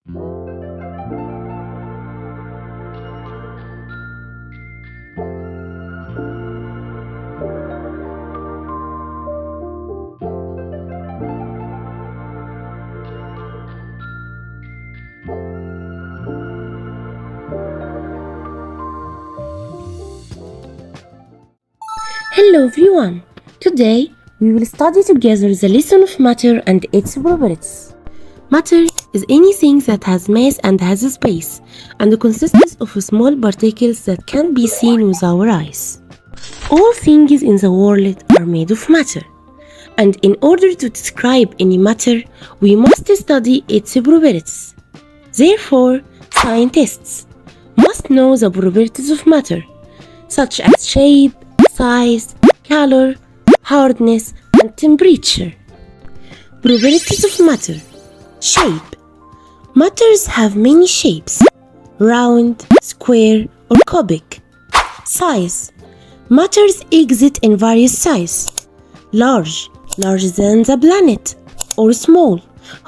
Hello everyone! Today we will study together the lesson of matter and its properties. Matter is anything that has mass and has a space and consists of small particles that can be seen with our eyes. All things in the world are made of matter, and in order to describe any matter, we must study its properties. Therefore, scientists must know the properties of matter, such as shape, size, color, hardness, and temperature. Properties of matter. Shape. Matters have many shapes: round, square, or cubic. Size. Matters exist in various sizes: larger than the planet, or small,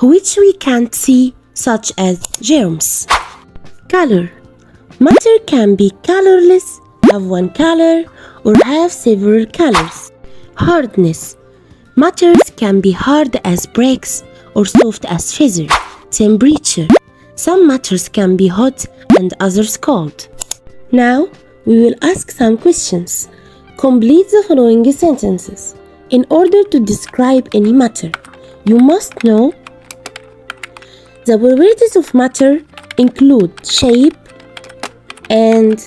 which we can't see, such as germs. Color. Matter can be colorless, have one color, or have several colors. Hardness. Matters can be hard as bricks or soft as feather. Temperature. Some matters can be hot and others cold. Now, we will ask some questions. Complete the following sentences. In order to describe any matter, you must know the properties of matter include shape and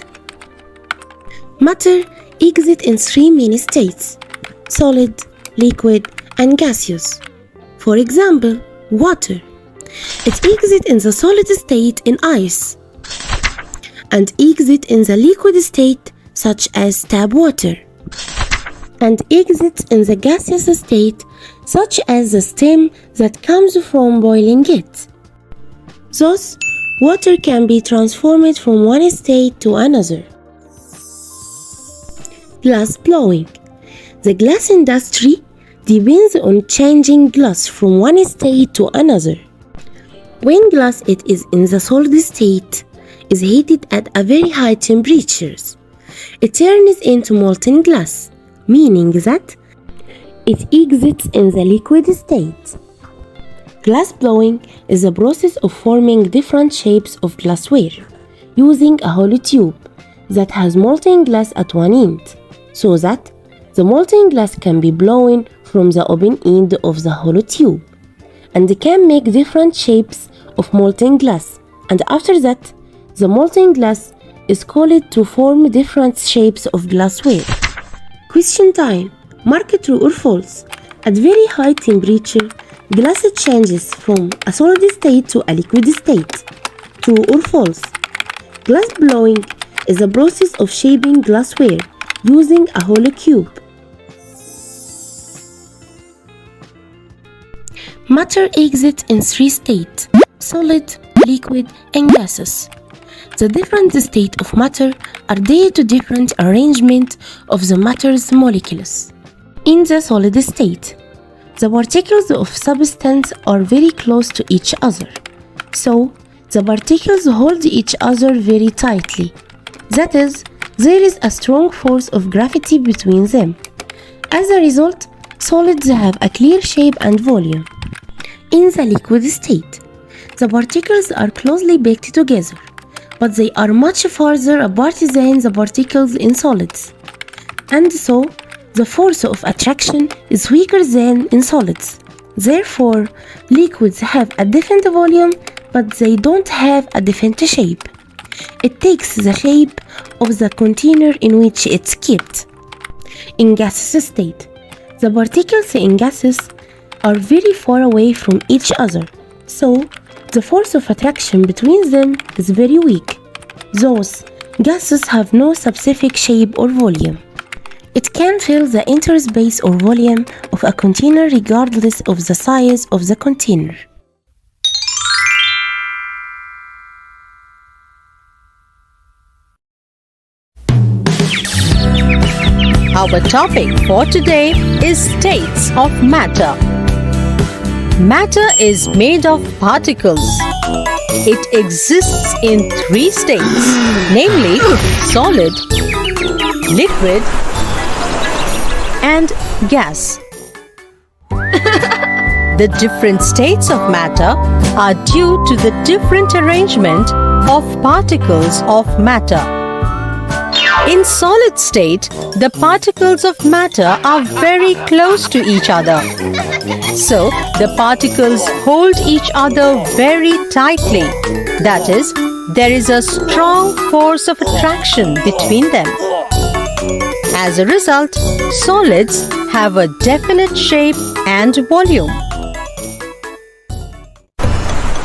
matter exists in three main states: solid, liquid, and gaseous. For example, water. It exists in the solid state in ice, and exists in the liquid state such as tap water, and exists in the gaseous state such as the steam that comes from boiling it. Thus, water can be transformed from one state to another. Glass blowing. The glass industry depends on changing glass from one state to another. When glass it is in the solid state is heated at a very high temperatures, it turns into molten glass, meaning that it exists in the liquid state. Glass blowing is a process of forming different shapes of glassware using a hollow tube that has molten glass at one end, so that the molten glass can be blown from the open end of the hollow tube and can make different shapes of molten glass, and after that the molten glass is cooled to form different shapes of glassware. Question time. Mark true or false. At very high temperature, glass changes from a solid state to a liquid state. True or false. Glass blowing is a process of shaping glassware using a hollow cube. Matter exists in three states: solid, liquid, and gaseous. The different states of matter are due to different arrangement of the matter's molecules. In the solid state, the particles of substance are very close to each other, so the particles hold each other very tightly. That is, there is a strong force of gravity between them. As a result, solids have a clear shape and volume. In the liquid state, the particles are closely packed together, but they are much farther apart than the particles in solids, and so the force of attraction is weaker than in solids. Therefore, liquids have a definite volume, but they don't have a definite shape. It takes the shape of the container in which it's kept. In gaseous state, the particles in gases are very far away from each other, so the force of attraction between them is very weak. Thus, gases have no specific shape or volume. It can fill the entire space or volume of a container regardless of the size of the container. Our topic for today is states of matter. Matter is made of particles. it exists in 3 states, namely solid, liquid, and gas. The different states of matter are due to the different arrangement of particles of matter. In solid state, the particles of matter are very close to each other. So, the particles hold each other very tightly. That is, there is a strong force of attraction between them. As a result, solids have a definite shape and volume.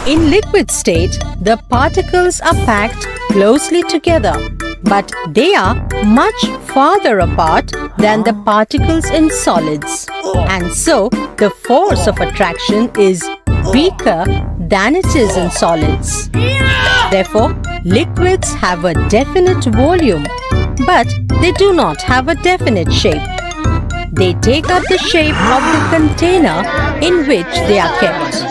In liquid state, the particles are packed closely together, but they are much farther apart than the particles in solids. And so, the force of attraction is weaker than it is in solids. Therefore, liquids have a definite volume, but they do not have a definite shape. They take up the shape of the container in which they are kept.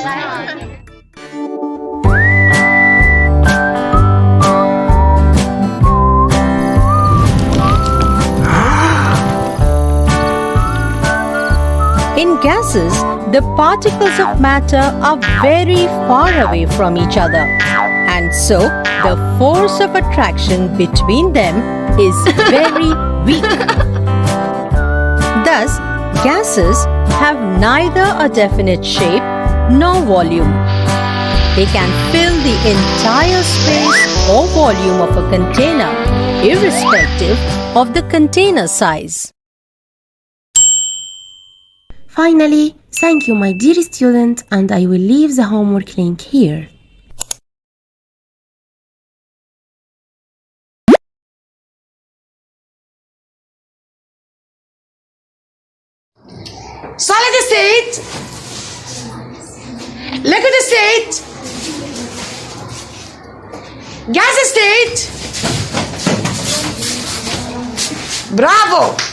In gases, the particles of matter are very far away from each other, and so the force of attraction between them is very weak. Thus, gases have neither a definite shape nor volume. They can fill the entire space or volume of a container, irrespective of the container size. Finally, thank you my dear student, and I will leave the homework link here. Solid state, liquid state, gas state. Bravo!